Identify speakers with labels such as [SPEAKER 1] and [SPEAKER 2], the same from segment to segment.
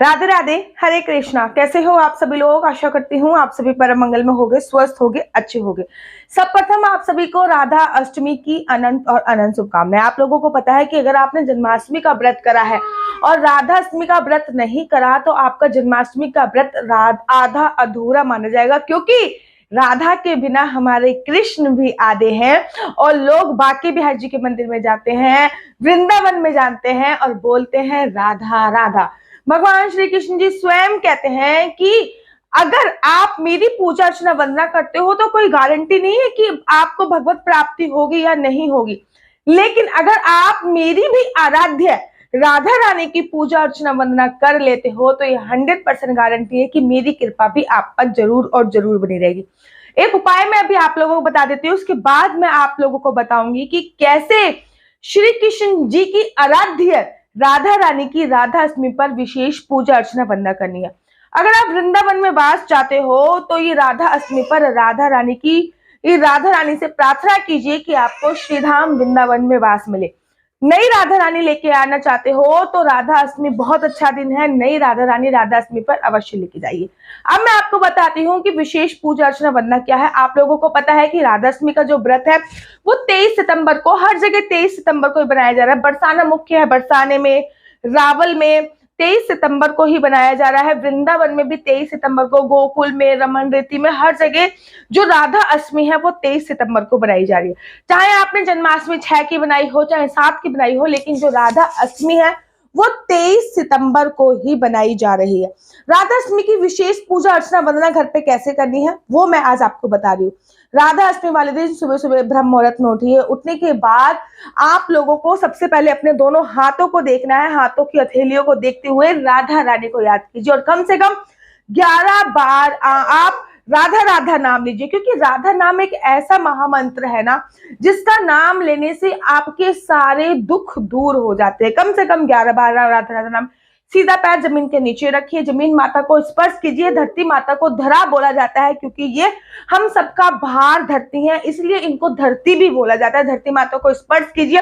[SPEAKER 1] राधे राधे, हरे कृष्णा। कैसे हो आप सभी लोग? आशा करती हूँ आप सभी परम मंगल में होगे, स्वस्थ होगे, अच्छे होगे। सर्वप्रथम आप सभी को राधा अष्टमी की अनंत और अनंत शुभकामनाएं। आप लोगों को पता है कि अगर आपने जन्माष्टमी का व्रत करा है और राधा अष्टमी का व्रत नहीं करा तो आपका जन्माष्टमी का व्रत आधा अधूरा माना जाएगा, क्योंकि राधा के बिना हमारे कृष्ण भी आधे हैं। और लोग बाकी बिहार जी के मंदिर में जाते हैं, वृंदावन में जाते हैं और बोलते हैं राधा राधा। भगवान श्री कृष्ण जी स्वयं कहते हैं कि अगर आप मेरी पूजा अर्चना वंदना करते हो तो कोई गारंटी नहीं है कि आपको भगवत प्राप्ति होगी या नहीं होगी, लेकिन अगर आप मेरी भी आराध्य राधा रानी की पूजा अर्चना वंदना कर लेते हो तो ये 100% गारंटी है कि मेरी कृपा भी आप पर जरूर और जरूर बनी रहेगी। एक उपाय मैं अभी आप लोगों को बता देती हूँ, उसके बाद मैं आप लोगों को बताऊंगी कि कैसे श्री कृष्ण जी की आराध्य राधा रानी की राधा अष्टमी पर विशेष पूजा अर्चना वंदना करनी है। अगर आप वृंदावन में वास चाहते हो तो ये राधा अष्टमी पर राधा रानी से प्रार्थना कीजिए कि आपको श्रीधाम वृंदावन में वास मिले। नई राधा रानी लेके आना चाहते हो तो राधा अष्टमी बहुत अच्छा दिन है, नई राधा रानी राधा अष्टमी पर अवश्य लेके जाइए। अब मैं आपको बताती हूँ कि विशेष पूजा अर्चना वंदना क्या है। आप लोगों को पता है कि राधा अष्टमी का जो व्रत है वो 23 सितंबर को, हर जगह 23 सितंबर को बनाया जा रहा है। बरसाना मुख्य है, बरसाने में, रावल में 23 सितंबर को ही बनाया जा रहा है। वृंदावन में भी 23 सितंबर को, गोकुल में, रमन रेती में, हर जगह जो राधा अष्टमी है वो 23 सितंबर को बनाई जा रही है। चाहे आपने जन्माष्टमी 6 की बनाई हो, चाहे 7 की बनाई हो, लेकिन जो राधा अष्टमी है वो 23 सितंबर को ही बनाई जा रही है। राधा अष्टमी की विशेष पूजा अर्चना वंदना घर पे कैसे करनी है वो मैं आज आपको बता रही हूँ। राधा अष्टमी वाले दिन सुबह सुबह ब्रह्म मुहूर्त में उठिए। उठने के बाद आप लोगों को सबसे पहले अपने दोनों हाथों को देखना है। हाथों की हथेलियों को देखते हुए राधा रानी को याद कीजिए और कम से कम 11 बार आप राधा राधा नाम लीजिए, क्योंकि राधा नाम एक ऐसा महामंत्र है ना जिसका नाम लेने से आपके सारे दुख दूर हो जाते हैं। कम से कम 11 बार राधा राधा नाम। सीधा पैर जमीन के नीचे रखिए, जमीन माता को स्पर्श कीजिए। धरती माता को धरा बोला जाता है क्योंकि ये हम सबका भार धरती है, इसलिए इनको धरती भी बोला जाता है। धरती माता को स्पर्श कीजिए,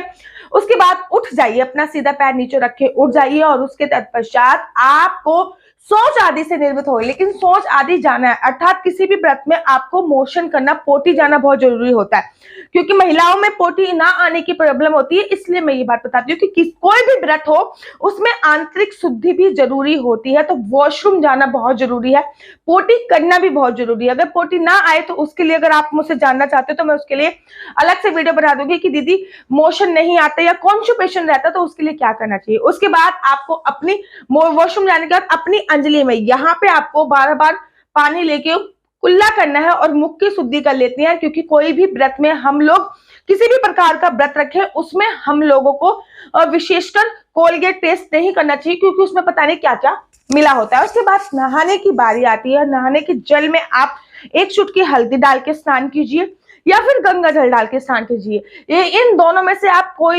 [SPEAKER 1] उसके बाद उठ जाइए, अपना सीधा पैर नीचे रख के उठ जाइए और उसके तत्पश्चात आपको सोच आदि से निर्मित हो, लेकिन सोच आदि जाना है, अर्थात किसी भी व्रत में आपको मोशन करना, पोटी जाना बहुत जरूरी होता है, क्योंकि महिलाओं में पोटी ना आने की प्रॉब्लम होती है। इसलिए मैं ये बात बताती हूँ कि कोई भी व्रत हो उसमें आंतरिक शुद्धि भी जरूरी होती है, तो वॉशरूम जाना बहुत जरूरी है, पोटी करना भी बहुत जरूरी है। अगर पोटी ना आए तो उसके लिए अगर आप मुझसे जानना चाहते हो तो मैं उसके लिए अलग से वीडियो बना दूंगी कि दीदी मोशन नहीं आता या कॉन्स्टिपेशन रहता तो उसके लिए क्या करना चाहिए। उसके बाद आपको अपनी वॉशरूम जाने के बाद अपनी अंजलि में यहाँ पे आपको 12 बार पानी लेके कुल्ला करना है और मुख की शुद्धि कर लेते हैं, क्योंकि कोई भी व्रत में हम लोग किसी भी प्रकार का व्रत रखें उसमें हम लोगों को विशेषकर कोलगेट पेस्ट नहीं करना चाहिए, क्योंकि उसमें पता नहीं क्या क्या मिला होता है। उसके बाद नहाने की बारी आती है। नहाने के जल में आप 1 चुटकी हल्दी डाल के स्नान कीजिए या फिर गंगा जल डाल के स्नान कीजिए। इन दोनों में से आप कुछ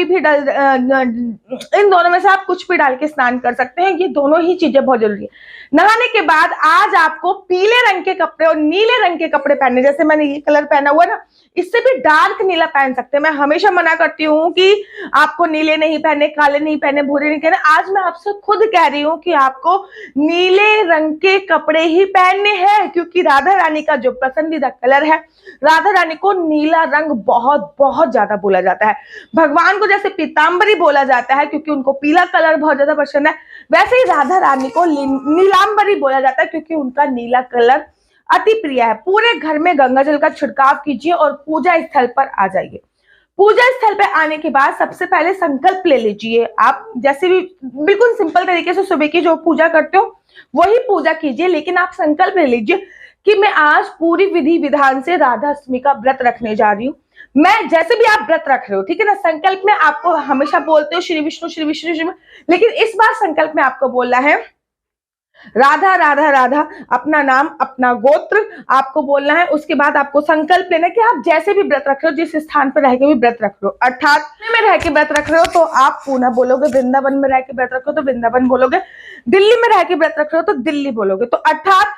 [SPEAKER 1] भी डाल के स्नान कर सकते हैं। ये दोनों ही चीजें बहुत जरूरी है। नहाने के बाद आज आपको पीले रंग के कपड़े और नीले रंग के कपड़े पहनने, जैसे मैंने ये कलर पहना हुआ ना, इससे भी डार्क नीला पहन सकते हैं। मैं हमेशा मना करती हूँ कि आपको नीले नहीं पहने, काले नहीं पहने, भूरे नहीं पहने। आज मैं आपसे खुद कह रही हूँ कि आपको नीले रंग के कपड़े ही पहनने हैं, क्योंकि राधा रानी का जो पसंदीदा कलर है, राधा रानी को नीला रंग बहुत बहुत ज्यादा बोला जाता है। भगवान को जैसे पीतांबरी बोला जाता है क्योंकि उनको पीला कलर बहुत ज्यादा पसंद है, वैसे ही राधा रानी को नीलांबरी बोला जाता है क्योंकि उनका नीला कलर अति प्रिय है। पूरे घर में गंगा जल का छिड़काव कीजिए और पूजा स्थल पर आ जाइए। पूजा स्थल पे आने के बाद सबसे पहले संकल्प ले लीजिए। आप जैसे भी बिल्कुल सिंपल तरीके से सुबह की जो पूजा करते हो वही पूजा कीजिए, लेकिन आप संकल्प ले लीजिए कि मैं आज पूरी विधि विधान से राधा अष्टमी का व्रत रखने जा रही हूँ। मैं जैसे भी आप व्रत रख रहे हो, ठीक है ना, संकल्प में आपको हमेशा बोलते हो श्री विष्णु श्री विष्णु श्री, लेकिन इस बार संकल्प में आपको बोलना है राधा राधा राधा, अपना नाम अपना गोत्र आपको बोलना है। उसके बाद आपको संकल्प लेना है कि आप जैसे भी व्रत रख रहे हो, जिस स्थान पर रह के भी व्रत रख रहे हो, अर्थात में रह के व्रत रख रहे हो तो आप पूना बोलोगे, वृंदावन में रह के व्रत रख रहे हो तो वृंदावन बोलोगे, दिल्ली में रह के व्रत रख रहे हो तो दिल्ली बोलोगे। तो अर्थात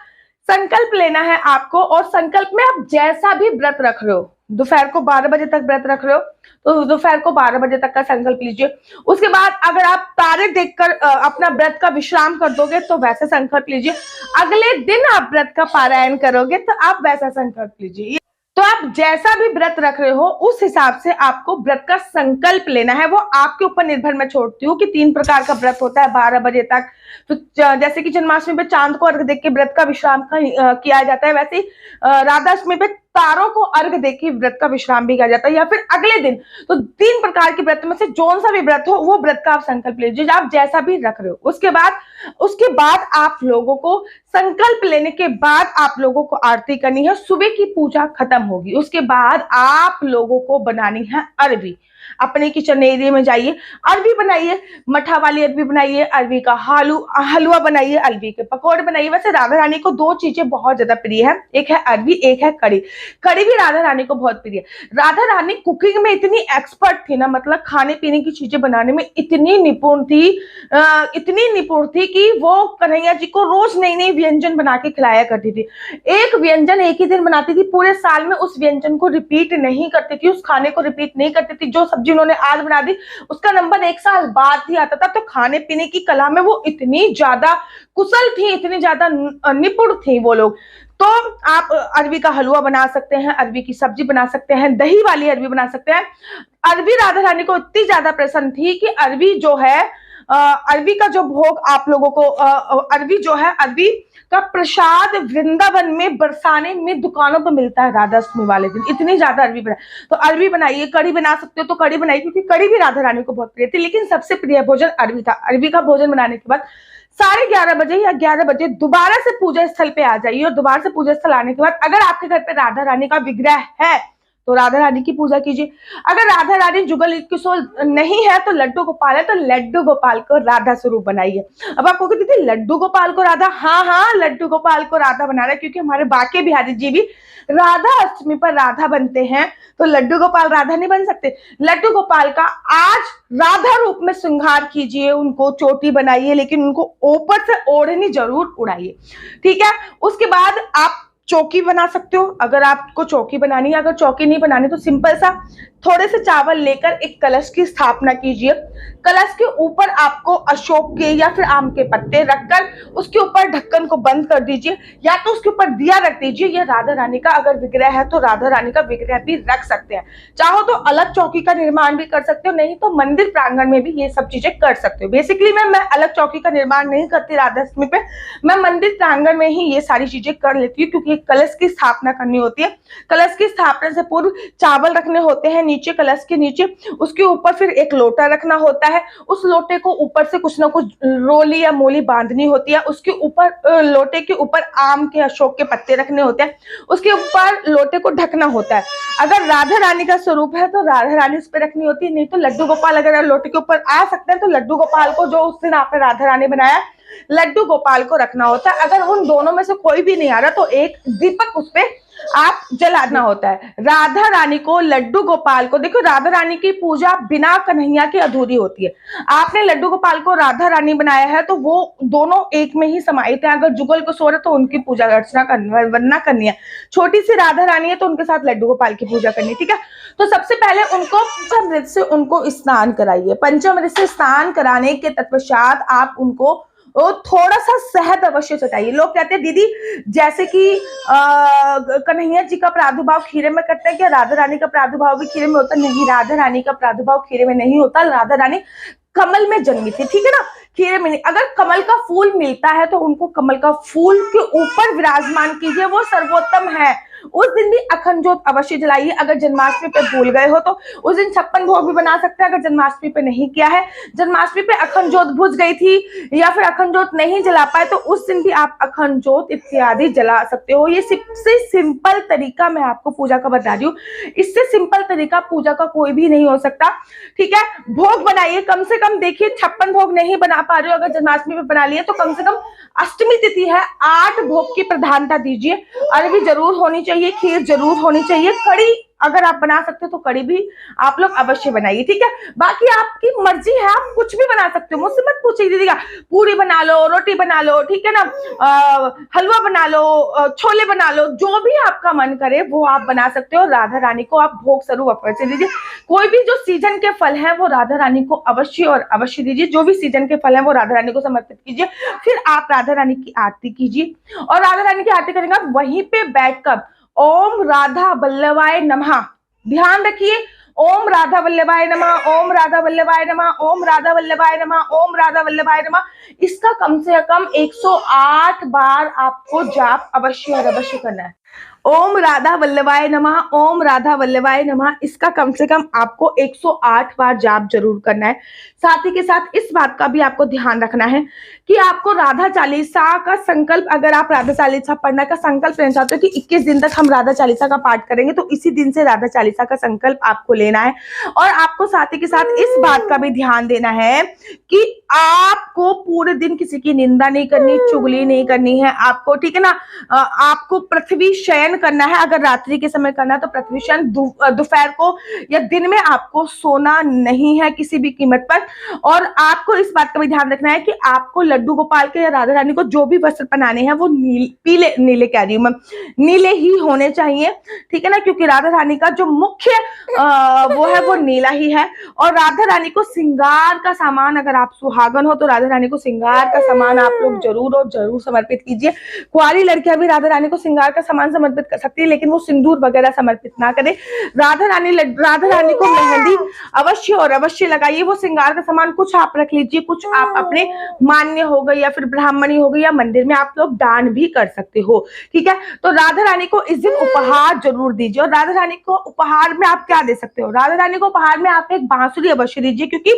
[SPEAKER 1] संकल्प लेना है आपको, और संकल्प में आप जैसा भी व्रत रख रहे हो दोपहर को 12 बजे तक व्रत रख रहे हो तो दोपहर को 12 बजे तक का संकल्प लीजिए। उसके बाद अगर आप तारे देखकर अपना व्रत का विश्राम कर दोगे तो वैसा संकल्प लीजिए। अगले दिन आप व्रत का पारायण करोगे तो आप वैसा संकल्प लीजिए। तो आप जैसा भी व्रत रख रहे हो उस हिसाब से आपको व्रत का संकल्प लेना है, वो आपके ऊपर निर्भर। मैं छोड़ती हूँ कि 3 प्रकार का व्रत होता है 12 बजे तक। तो जैसे कि जन्माष्टमी पे चांद को अर्घ देख के व्रत का विश्राम किया जाता है, वैसे ही राधाष्टमी पे तारों को अर्घ देख के व्रत का विश्राम भी किया जाता है, या फिर अगले दिन। तो 3 प्रकार के व्रत में से जो सा भी व्रत हो वो व्रत का आप संकल्प लीजिए, आप जैसा भी रख रहे हो। उसके बाद आप लोगों को संकल्प लेने के बाद आप लोगों को आरती करनी है। सुबह की पूजा खत्म होगी, उसके बाद आप लोगों को बनानी है अरबी। अपने किचन एरिया में जाइए, अरबी बनाइए, मठा वाली अरबी बनाइए, अरबी का हलवा बनाइए, अरबी के पकौड़े बनाइए। वैसे राधा रानी को 2 चीजें बहुत ज्यादा प्रिय है, एक है अरबी, एक है कड़ी। कड़ी भी राधा रानी को बहुत प्रिय है। राधा रानी कुकिंग में इतनी एक्सपर्ट थी ना, मतलब खाने पीने की चीजें बनाने में इतनी निपुण थी कि वो कन्हैया जी को रोज नई नई व्यंजन बना के खिलाया करती थी। एक व्यंजन एक ही दिन बनाती थी, पूरे साल में उस व्यंजन को रिपीट नहीं करती थी, उस खाने को रिपीट नहीं करती थी। जो सब्जी उन्होंने आज बना दी उसका नंबर 1 साल बाद ही आता था। तो खाने पीने की कला में वो इतनी ज्यादा कुशल थी, इतनी ज्यादा निपुण थी वो लोग। तो आप अरबी का हलवा बना सकते हैं, अरबी की सब्जी बना सकते हैं, दही वाली अरबी बना सकते हैं। अरबी राधा रानी को इतनी ज्यादा पसंद थी कि अरबी जो है, अरबी का जो भोग आप लोगों को, अरबी जो है, अरबी का प्रसाद वृंदावन में बरसाने में दुकानों पर मिलता है राधाष्टमी वाले दिन। इतनी ज्यादा अरबी बना, तो अरबी बनाइए। कड़ी बना सकते हो तो कड़ी बनाइए, क्योंकि कड़ी भी राधा रानी को बहुत प्रिय थी, लेकिन सबसे प्रिय भोजन अरबी था। अरबी का भोजन बनाने के बाद 11:30 बजे या 11 बजे दोबारा से पूजा स्थल पे आ जाइए, और दोबारा से पूजा स्थल आने के बाद अगर आपके घर पे राधा रानी का विग्रह है तो राधा रानी की पूजा कीजिए। अगर राधा रानी जुगल किशोर नहीं है तो लड्डू गोपाल है, तो लड्डू गोपाल को राधा स्वरूप बनाइए। अब आपको कहती थी लड्डू गोपाल को राधा, हाँ, लड्डू गोपाल को राधा बना रहा है, क्योंकि हमारे बाके बिहारी जी भी राधा अष्टमी पर राधा बनते हैं, तो लड्डू गोपाल राधा नहीं बन सकते। लड्डू गोपाल का आज राधा रूप में श्रृंगार कीजिए, उनको चोटी बनाइए, लेकिन उनको ऊपर से ओढ़नी जरूर उड़ाइए, ठीक है। उसके बाद आप चौकी बना सकते हो, अगर आपको चौकी बनानी है। अगर चौकी नहीं बनानी तो सिंपल सा थोड़े से चावल लेकर एक कलश की स्थापना कीजिए। कलश के ऊपर आपको अशोक के या फिर आम के पत्ते रखकर उसके ऊपर ढक्कन को बंद कर दीजिए, या तो उसके ऊपर दिया रख दीजिए। या राधा रानी का अगर विग्रह है तो राधा रानी का विग्रह भी रख सकते हैं। चाहो तो अलग चौकी का निर्माण भी कर सकते हो, नहीं तो मंदिर प्रांगण में भी ये सब चीजें कर सकते हो। बेसिकली मैं अलग चौकी का निर्माण नहीं करती राधाष्टमी पे, मैं मंदिर प्रांगण में ही ये सारी चीजें कर लेती हूँ, क्योंकि कलश की स्थापना करनी होती है। कलश की स्थापना से पूर्व चावल रखने होते हैं नीचे, कलश के नीचे। उसके ऊपर फिर एक लोटा रखना होता है, उस लोटे को ऊपर से कुछ ना कुछ रोली या मोली बांधनी होती है। उसके ऊपर लोटे के ऊपर आम के अशोक के पत्ते रखने होते हैं, उसके ऊपर लोटे को ढकना होता है। अगर राधा रानी का स्वरूप है तो राधा रानी उस पर रखनी होती है, नहीं तो लड्डू गोपाल अगर लोटे के ऊपर आ सकते हैं तो लड्डू गोपाल को, जो उस दिन आपने राधा रानी बनाया, लड्डू गोपाल को रखना होता है। अगर उन दोनों में से कोई भी नहीं आ रहा तो एक दीपक उस पे आप जलाना होता है। राधा रानी को, लड्डू गोपाल को, देखो राधा रानी की पूजा बिना कन्हैया के अधूरी होती है। आपने लड्डू गोपाल को राधा रानी बनाया है तो वो दोनों एक में ही समाहित है। अगर जुगल किशोर है तो उनकी पूजा अर्चना करनी है। छोटी सी राधा रानी है तो उनके साथ लड्डू गोपाल की पूजा करनी है, ठीक है। तो सबसे पहले उनको पंचामृत से उनको स्नान कराइए। पंचामृत से स्नान कराने के तत्पश्चात आप उनको थोड़ा सा शहद अवश्य चटाइए। लोग कहते हैं दीदी जैसे कि कन्हैया जी का प्रादुर्भाव खीरे में करते हैं, क्या राधा रानी का प्रादुर्भाव भी खीरे में होता? नहीं, राधा रानी का प्रादुर्भाव खीरे में नहीं होता। राधा रानी कमल में जन्मी थी, ठीक है ना, खीरे में नहीं। अगर कमल का फूल मिलता है तो उनको कमल का फूल के ऊपर विराजमान कीजिए, वो सर्वोत्तम है। उस दिन भी अखंड ज्योत अवश्य जलाइए। अगर जन्माष्टमी पे भूल गए हो तो उस दिन 56 भोग भी बना सकते हैं। अगर जन्माष्टमी पे नहीं किया है, जन्माष्टमी पे अखंड ज्योत बुझ गई थी या फिर अखंड ज्योत नहीं जला पाए, तो उस दिन भी आप अखंड ज्योत इत्यादि जला सकते हो। ये सबसे सिंपल तरीका मैं आपको पूजा का बता रही हूँ, इससे सिंपल तरीका पूजा का कोई भी नहीं हो सकता, ठीक है। भोग बनाइए, कम से कम देखिए 56 भोग नहीं बना पा रहे हो, अगर जन्माष्टमी पे बना लिए तो कम से कम अष्टमी तिथि है, 8 भोग की प्रधानता दीजिए। अरबी जरूर होनी चाहिए, खीर जरूर होनी चाहिए, कड़ी अगर आप बना सकते हो तो कड़ी भी आप लोग अवश्य बनाइए, ठीक है। बाकी आपकी मर्जी है, आप कुछ भी बना सकते हो, मुझसे मत पूछिए दीदी पूरी बना लो, रोटी बना लो, ठीक है ना, हलवा बना लो, छोले बना लो, जो भी आपका मन करे वो आप बना सकते हो। राधा रानी को आप भोग स्वरूप अवश्य दीजिए। कोई भी जो सीजन के फल है वो राधा रानी को अवश्य और अवश्य दीजिए। जो भी सीजन के फल है वो राधा रानी को समर्पित कीजिए। फिर आप राधा रानी की आरती कीजिए, और राधा रानी की आरती करने के बाद वहीं पे बैठकर ओम राधा वल्लभाय नमः, ध्यान रखिए, ओम राधा वल्लभाय नमः, ओम राधा वल्लभाय नमः, ओम राधा वल्लभाय नमः, ओम राधा वल्लभाय नमः, इसका कम से कम 108 बार आपको जाप अवश्य और अवश्य करना है। ओम राधा वल्लभाय नमः, ओम राधा वल्लभाय नमः, इसका कम से कम आपको 108 बार जाप जरूर करना है। साथ ही के साथ इस बात का भी आपको ध्यान रखना है कि आपको राधा चालीसा का संकल्प, अगर आप राधा चालीसा पढ़ने का संकल्प लेना चाहते हो कि 21 दिन तक हम राधा चालीसा का पाठ करेंगे, तो इसी दिन से राधा चालीसा का संकल्प आपको लेना है। और आपको साथ ही के साथ इस बात का भी ध्यान देना है कि आपको पूरे दिन किसी की निंदा नहीं करनी, चुगली नहीं करनी है आपको, ठीक है ना। आपको पृथ्वी शयन करना है, अगर रात्रि के समय करना है तो पृथ्वी शयन, दोपहर को या दिन में आपको सोना नहीं है किसी भी कीमत पर। और आपको इस बात का भी ध्यान रखना है कि आपको लड्डू गोपाल के या राधा रानी को जो भी वस्त्र पहनाने हैं वो पीले, नीले कह रही हूं मैं, नीले ही होने चाहिए, ठीक है ना, क्योंकि राधा रानी का जो मुख्य वो है वो नीला ही है। और राधा रानी को श्रृंगार का सामान, अगर आप सुहागन हो तो राधा रानी को श्रृंगार का सामान आप लोग जरूर और जरूर समर्पित कीजिए। कुंवारी लड़कियां भी राधा रानी को श्रृंगार का सामान समर्पित कर सकती है, लेकिन वो सिंदूर वगैरह समर्पित ना करे। राधा रानी को मेहंदी अवश्य और अवश्य लगाइए। वो श्रृंगार का सामान कुछ आप रख लीजिए, कुछ आप अपने मान्य हो गई या फिर ब्राह्मणी हो गई या मंदिर में आप लोग दान भी कर सकते हो, ठीक है। तो राधा रानी को इस दिन उपहार जरूर दीजिए। और राधा रानी को उपहार में आप क्या दे सकते हो, राधा रानी को उपहार में आप एक बांसुरी अवश्य दीजिए, क्योंकि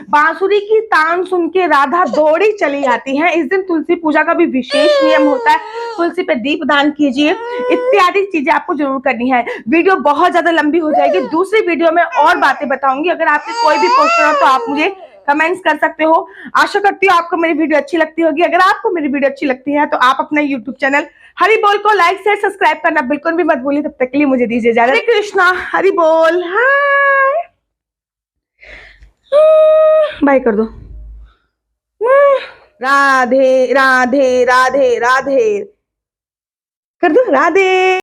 [SPEAKER 1] बांसुरी की तान सुन के राधा दौड़ी चली आती है। इस दिन तुलसी पूजा का भी विशेष नियम होता है, तुलसी पे दीप दान कीजिए, इत्यादि चीजें आपको जरूर करनी है। वीडियो बहुत ज्यादा लंबी हो जाएगी, दूसरी वीडियो में और बातें बताऊंगी। अगर आपके कोई भी क्वेश्चन हो तो आप मुझे कमेंट्स कर सकते हो। आशा करती हूँ आपको मेरी वीडियो अच्छी लगती होगी। अगर आपको मेरी वीडियो अच्छी लगती है तो आप अपना यूट्यूब चैनल हरि बोल को लाइक शेयर सब्सक्राइब करना बिल्कुल भी मत भूलिए। तब तक के लिए मुझे दीजिए इजाजत। हरे कृष्णा, हरि बोल, हाय बाय कर दो। राधे राधे राधे राधे कर दो, राधे।